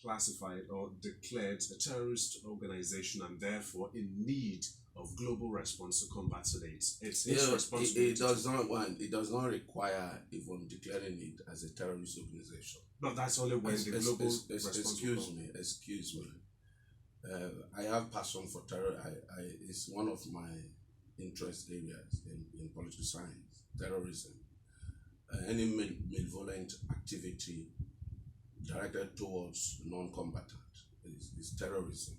classified or declared a terrorist organization and therefore in need of global response to combat it. It's its responsibility. It does not require even declaring it as a terrorist organization. No, that's only when the global response. Excuse me. I have passion for terror. It's one of my interest areas in political science. Terrorism, any malevolent activity directed towards non-combatant is terrorism,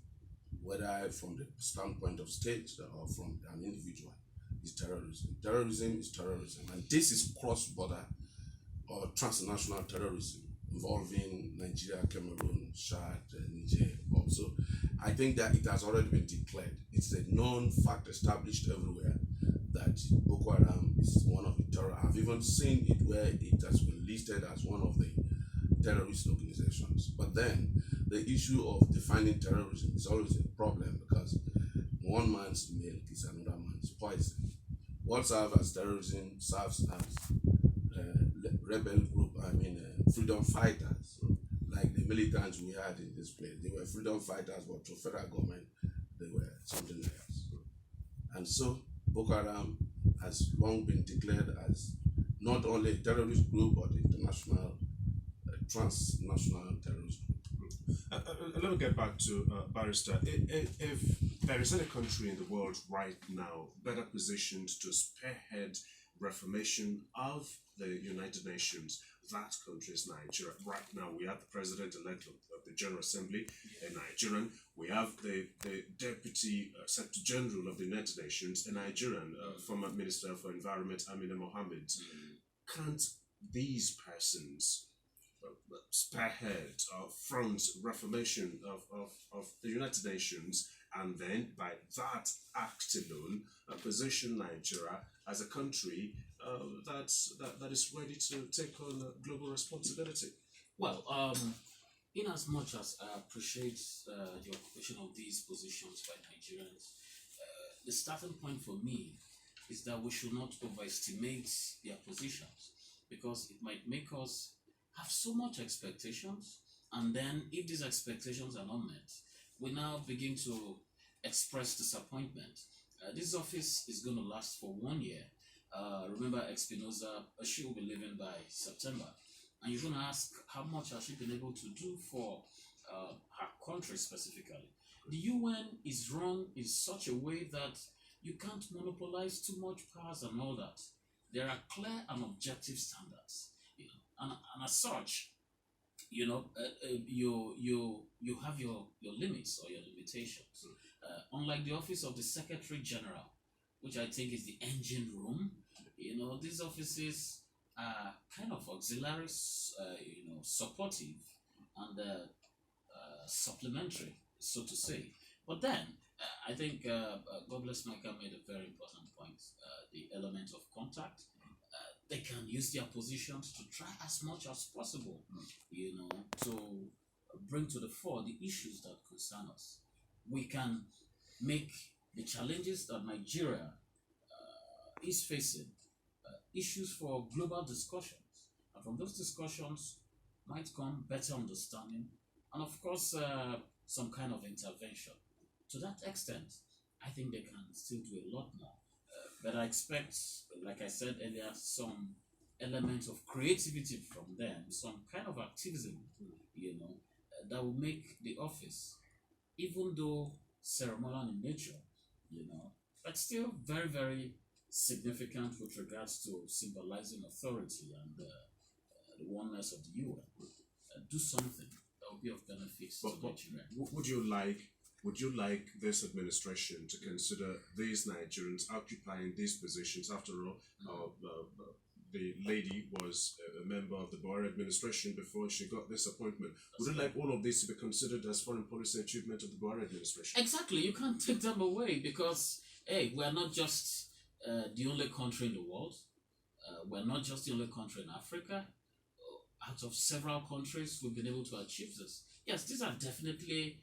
whether from the standpoint of state or from an individual, is terrorism. Terrorism is terrorism, and this is cross-border or transnational terrorism involving Nigeria, Cameroon, Chad, Niger also. I think that it has already been declared. It's a known fact established everywhere that Boko Haram is one of the terror. I've even seen it where it has been listed as one of the terrorist organizations. But then the issue of defining terrorism is always a problem because one man's milk is another man's poison. What serves as terrorism serves as rebel group, freedom fighters, like the militants we had in this place. They were freedom fighters, but to federal government, they were something else. And so Boko Haram has long been declared as not only a terrorist group, but international, transnational terrorist group. Let me get back to Barrister. If there is any country in the world right now better positioned to spearhead reformation of the United Nations, that country is Nigeria. Right now, we have the president-elect of the General Assembly, a Nigerian. We have the Deputy Secretary General of the United Nations, a Nigerian, former Minister for Environment, Amina Mohammed. Can't these persons spearhead or front reformation of the United Nations, and then by that act alone position Nigeria as a country that is ready to take on global responsibility? Well, in as much as I appreciate the occupation of these positions by Nigerians, the starting point for me is that we should not overestimate their positions, because it might make us have so much expectations, and then if these expectations are not met, we now begin to express disappointment. This office is going to last for 1 year. Remember Espinosa, she will be leaving by September, and you're going to ask how much has she been able to do for her country specifically. The UN is run in such a way that you can't monopolize too much powers and all that. There are clear and objective standards, and as such, you have your limits or your limitations. Unlike the office of the Secretary General, which I think is the engine room, these offices are kind of auxiliary, supportive and supplementary, so to say. But then, I think God bless Michael made a very important point, the element of contact. They can use their positions to try as much as possible, to bring to the fore the issues that concern us. We can make the challenges that Nigeria is facing issues for global discussions. And from those discussions might come better understanding and, of course, some kind of intervention. To that extent, I think they can still do a lot more. But I expect, like I said earlier, some element of creativity from them, some kind of activism, that will make the office, even though ceremonial in nature, but still very, very significant with regards to symbolizing authority and the oneness of the UN. Do something that will be of benefit to Nigeria. Would you like this administration to consider these Nigerians occupying these positions? After all, the lady was a member of the Buhari administration before she got this appointment. Would you like all of this to be considered as foreign policy achievement of the Buhari administration? Exactly. You can't take them away because, hey, we're not just the only country in the world. We're not just the only country in Africa. Out of several countries, we've been able to achieve this. Yes, these are definitely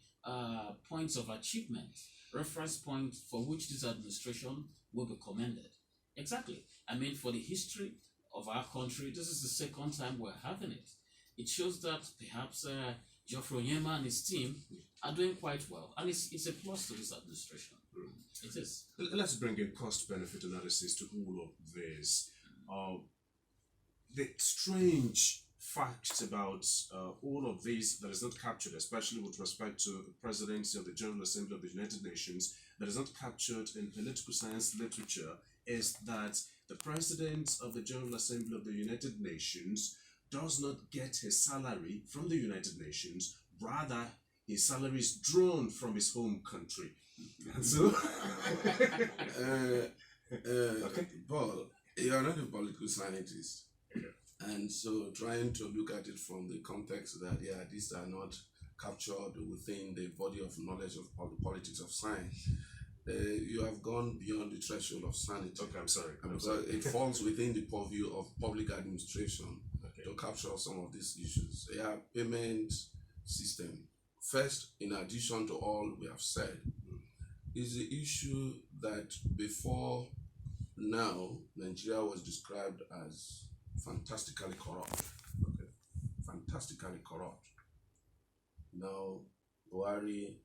points of achievement, reference points for which this administration will be commended. Exactly. I mean, for the history of our country, this is the second time we're having it. It shows that perhaps Geoffrey Onyema and his team are doing quite well, and it's a plus to this administration. It is. Let's bring in cost-benefit analysis to all of this. The strange fact about all of this that is not captured, especially with respect to the presidency of the General Assembly of the United Nations, that is not captured in political science literature, is that the president of the General Assembly of the United Nations does not get his salary from the United Nations, rather his salary is drawn from his home country. And so, Paul, you are not a political scientist. And so trying to look at it from the context that, these are not captured within the body of knowledge of politics of science, you have gone beyond the threshold of sanity. Okay, I'm sorry. It falls within the purview of public administration to capture some of these issues. Payment system. First, in addition to all we have said, is the issue that before now, Nigeria was described as fantastically corrupt. Fantastically corrupt. Now, Buhari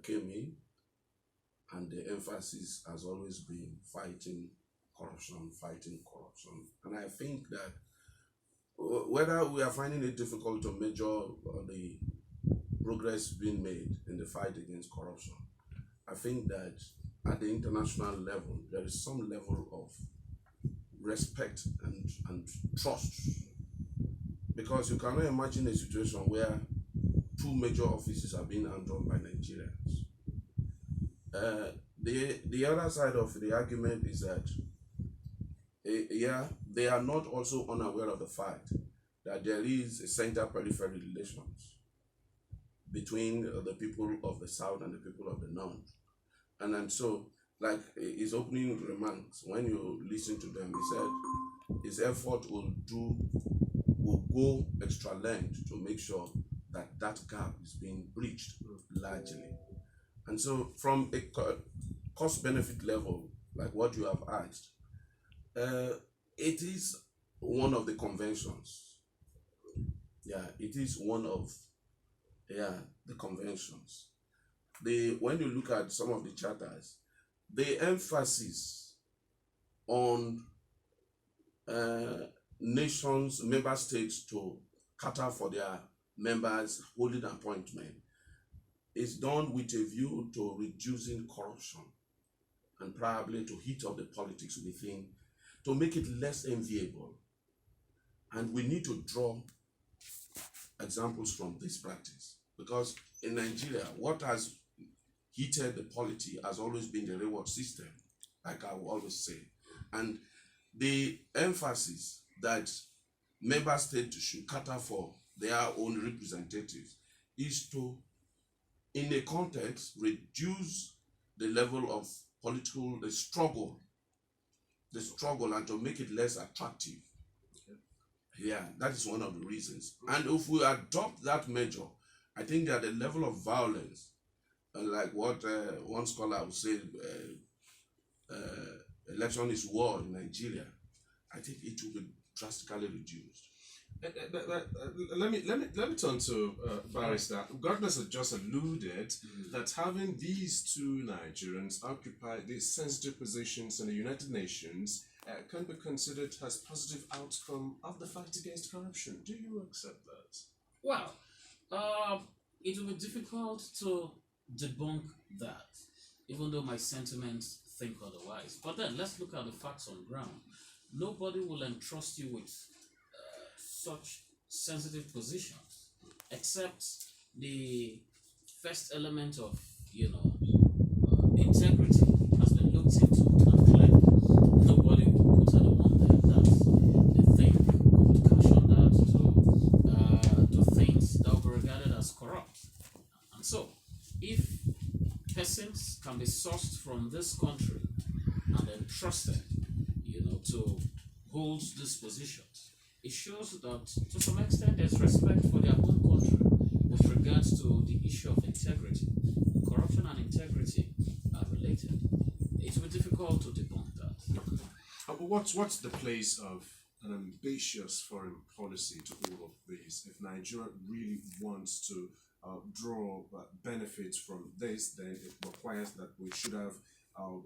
came in, and the emphasis has always been fighting corruption. And I think that whether we are finding it difficult to measure the progress being made in the fight against corruption, I think that at the international level, there is some level of respect and trust, because you cannot imagine a situation where two major offices are being handled by Nigerians. The other side of the argument is that they are not also unaware of the fact that there is a center-periphery relations between the people of the South and the people of the North. And so, like his opening remarks, when you listen to them, he said his effort will go extra length to make sure that that gap is being breached largely. And so, from a cost-benefit level, like what you have asked, it is one of the conventions. It is one of the conventions. When you look at some of the charters, the emphasis on nations, member states to cater for their members' holding appointment is done with a view to reducing corruption and probably to heat up the politics within, to make it less enviable. And we need to draw examples from this practice, because in Nigeria, what has heated the polity has always been the reward system, like I will always say. And the emphasis that member states should cater for their own representatives is to, in a context, reduce the level of political struggle, and to make it less attractive. That is one of the reasons. And if we adopt that measure, I think that the level of violence, like what one scholar would say, election is war in Nigeria, I think it will be drastically reduced. Let me turn to Barrister. Gardner has just alluded that having these two Nigerians occupy these sensitive positions in the United Nations can be considered as positive outcome of the fight against corruption. Do you accept that? Well, it will be difficult to debunk that, even though my sentiments think otherwise. But then let's look at the facts on ground. Nobody will entrust you with such sensitive positions, except the first element of, integrity has been looked into and clear. Nobody will put anyone there that they think would cash on that to things that will be regarded as corrupt. And so, if persons can be sourced from this country and entrusted, to hold these positions, it shows that to some extent there's respect for their own country with regards to the issue of integrity. Corruption and integrity are related. It will be difficult to debunk that. What's the place of an ambitious foreign policy to all of these? this, if Nigeria really wants to draw benefits from this, then it requires that we should have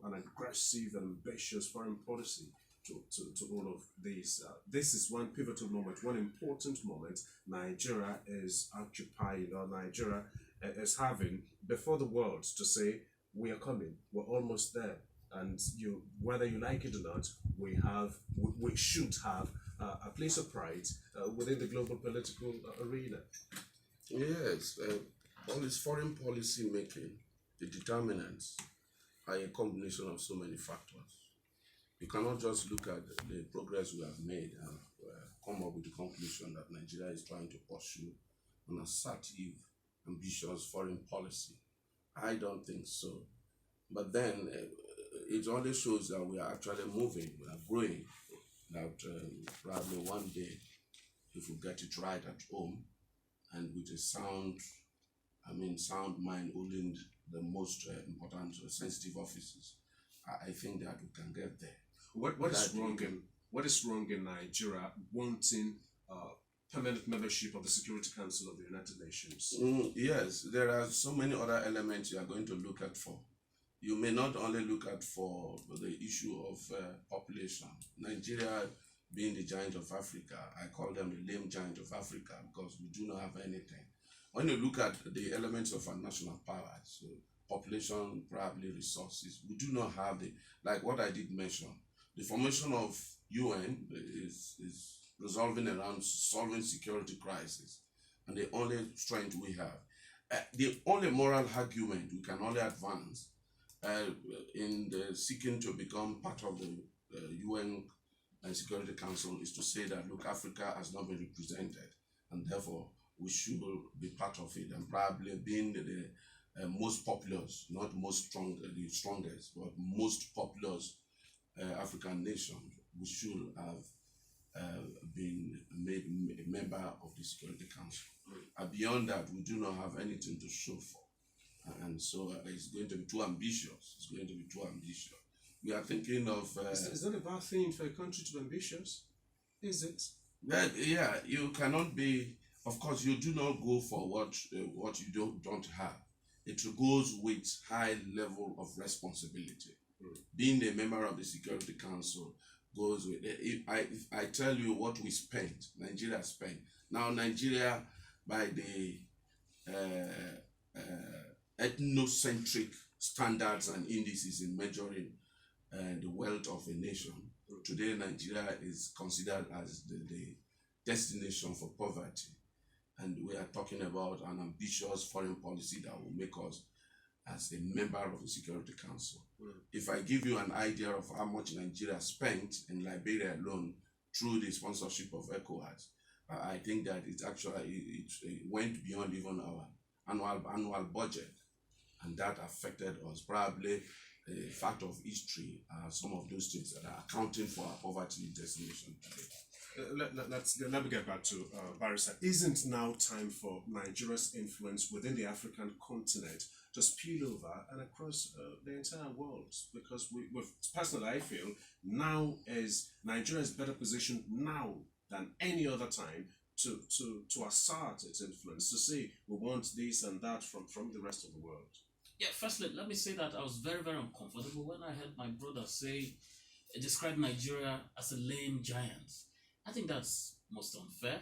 an aggressive and ambitious foreign policy to all of these. This is one pivotal moment, one important moment Nigeria is occupying, or Nigeria is having before the world to say, we are coming, we're almost there. And whether you like it or not, we should have a place of pride within the global political arena. Yes, all this foreign policy making, the determinants are a combination of so many factors. You cannot just look at the progress we have made and come up with the conclusion that Nigeria is trying to pursue an assertive, ambitious foreign policy. I don't think so. But then it only shows that we are actually moving, we are growing, that probably one day, if we get it right at home and with a sound mind holding the most important sensitive offices, I think that we can get there. What is wrong in Nigeria wanting permanent membership of the Security Council of the United Nations? Yes, there are so many other elements you are going to look at for. You may not only look at for the issue of population. Nigeria being the giant of Africa, I call them the lame giant of Africa because we do not have anything. When you look at the elements of our national power, so population, probably resources, we do not have like what I did mention. The formation of UN is resolving around solving security crisis, and the only strength we have. The only moral argument we can only advance in the seeking to become part of the UN and Security Council is to say that, look, Africa has not been represented, and therefore we should be part of it, and probably being the most populous, not the strongest, but most populous African nation, we should have been made a member of the Security Council. Beyond that, we do not have anything to show for. And so it's going to be too ambitious. It's going to be too ambitious. We are thinking of... is that a bad thing for a country to be ambitious? Is it? Yeah, you cannot be... Of course, you do not go for what you don't have. It goes with high level of responsibility. Being a member of the Security Council goes with... If I tell you what we spent, Nigeria spent. Now, Nigeria, by the ethnocentric standards and indices in measuring the wealth of a nation, today Nigeria is considered as the destination for poverty. And we are talking about an ambitious foreign policy that will make us as a member of the Security Council. If I give you an idea of how much Nigeria spent in Liberia alone through the sponsorship of ECOWAS, I think that it went beyond even our annual budget, and that affected us. Probably a fact of history are some of those things that are accounting for our poverty destination today. Let me get back to Barrister. Isn't now time for Nigeria's influence within the African continent to spill over and across the entire world? Because personally, I feel now Nigeria is better positioned now than any other time to assert its influence, to say we want this and that from the rest of the world. Yeah, firstly, let me say that I was very, very uncomfortable when I heard my brother describe Nigeria as a lame giant. I think that's most unfair,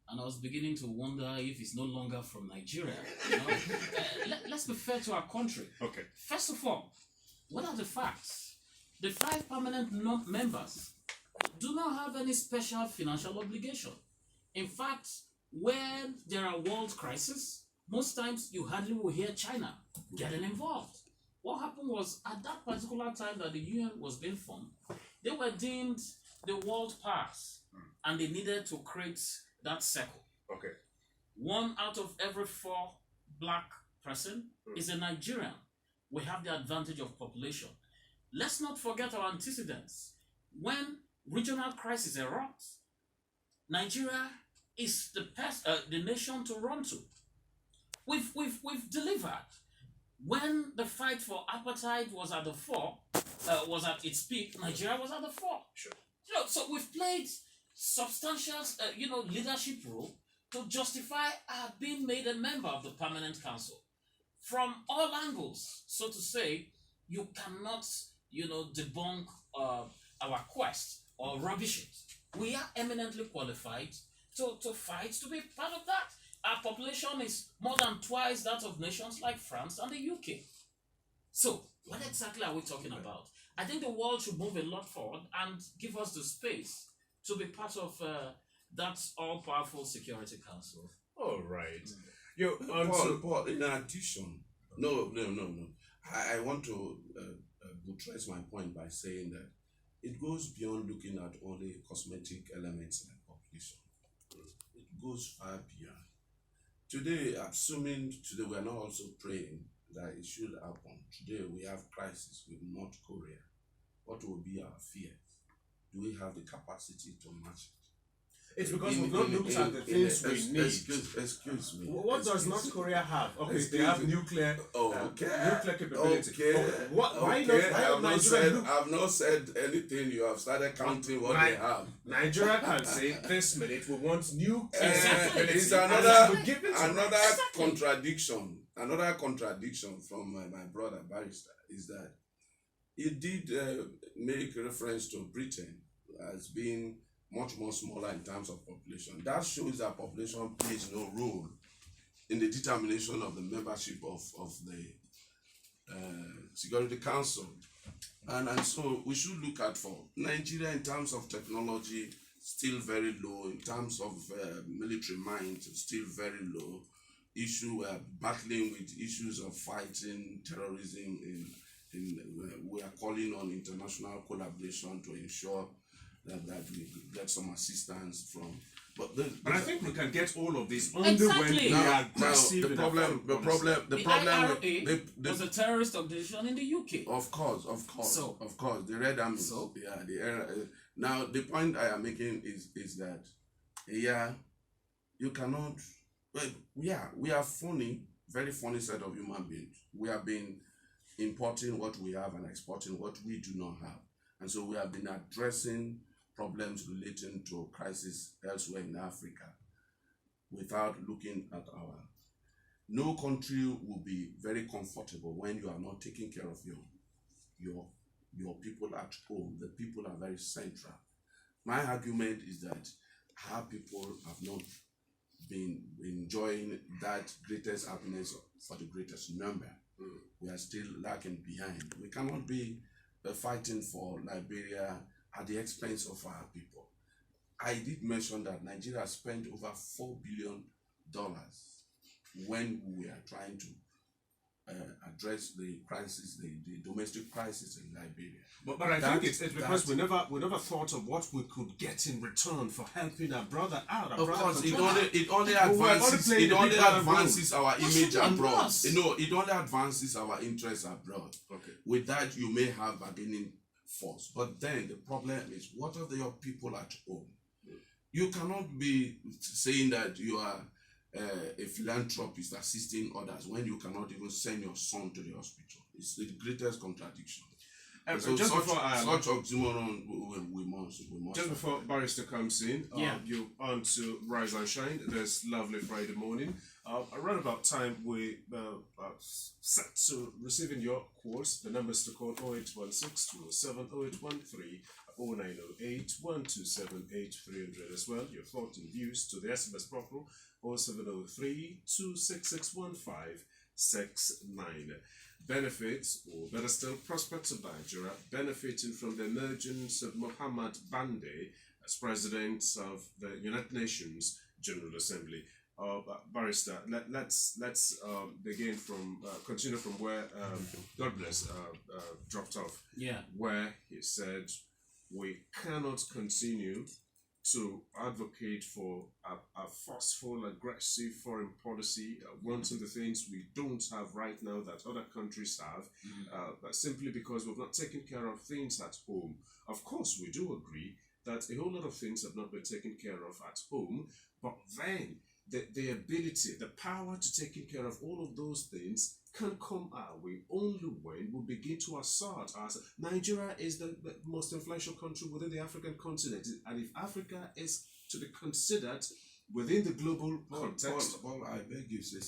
and I was beginning to wonder if it's no longer from Nigeria. Let's be fair to our country. Okay. First of all, what are the facts? The 5 permanent members do not have any special financial obligation. In fact, when there are world crises, most times you hardly will hear China getting involved. What happened was, at that particular time that the UN was being formed, they were deemed the world powers, and they needed to create that circle. Okay. 1 out of every 4 black person is a Nigerian. We have the advantage of population. Let's not forget our antecedents. When regional crisis erupts, Nigeria is the nation to run to. We've delivered. When the fight for apartheid was at was at its peak, Nigeria was at the fore. Sure. So we've played substantial, leadership role to justify being made a member of the Permanent Council from all angles. So to say, you cannot, debunk our quest or rubbish it. We are eminently qualified to fight to be part of that. Our population is more than twice that of nations like France and the UK. So, what exactly are we talking about? I think the world should move a lot forward and give us the space to be part of that all-powerful Security Council. All right. Paul, in addition, no. I want to buttress my point by saying that it goes beyond looking at only cosmetic elements like population. It goes far beyond. Today, assuming today we are not also praying that it should happen. Today we have crisis with North Korea. What will be our fears? Do we have the capacity to match it? It's because we've not looked at the things we need. Excuse me. What does North Korea have? Okay, they have nuclear capability. Why not Nigeria? I've not said anything. You have started counting what they have. Nigeria can say this minute we want nuclear Exactly. It's another contradiction. Another contradiction from my brother Barrister is that he did make reference to Britain as being much more smaller in terms of population. That shows that population plays no role in the determination of the membership of the Security Council. And so we should look at for Nigeria in terms of technology, still very low. In terms of military might, still very low. We are battling with issues of fighting terrorism. We are calling on international collaboration to ensure that we get some assistance from. But I think we can get all of this only when we are aggressive. The problem was a terrorist organization in the UK. Of course, the Red Army. So? Yeah, now the point I am making is that you cannot. We are funny, very funny set of human beings. We have been importing what we have and exporting what we do not have, and so we have been addressing problems relating to crisis elsewhere in Africa without looking at our. No country will be very comfortable when you are not taking care of your people at home. The people are very central. My argument is that our people have not been enjoying that greatest happiness for the greatest number. We are still lagging behind. We cannot be fighting for Liberia at the expense of our people. I did mention that Nigeria spent over $4 billion when we are trying to address the crisis, the domestic crisis in Liberia. But I think it's because we never thought of what we could get in return for helping our brother out. Of course, it only advances our image abroad. It only advances our interests abroad. Okay. With that, you may have bargaining force. But then the problem is, what are your people at home? You cannot be saying that you are a philanthropist assisting others when you cannot even send your son to the hospital. It's the greatest contradiction. So such oxymoron we must. Just before Barrister comes in, you on to Rise and Shine this lovely Friday morning. Around about time we are set to receiving your calls. The numbers to call 0816 207 0813 0908 127 8300 as well. Your thoughts and views to the SMS protocol 0703 2661569. Benefits, or better still, prospects of Nigeria benefiting from the emergence of Mohammed Bande as president of the United Nations General Assembly. Barrister, let's begin from continue from where God bless dropped off. Yeah, where he said we cannot continue to advocate for a forceful, aggressive foreign policy, wanting the things we don't have right now that other countries have, but simply because we've not taken care of things at home. Of course, we do agree that a whole lot of things have not been taken care of at home, but then the ability, the power to taking care of all of those things can come our way only when we begin to assert ourselves. Nigeria is the most influential country within the African continent, and if Africa is to be considered within the global Paul, context. I beg you, say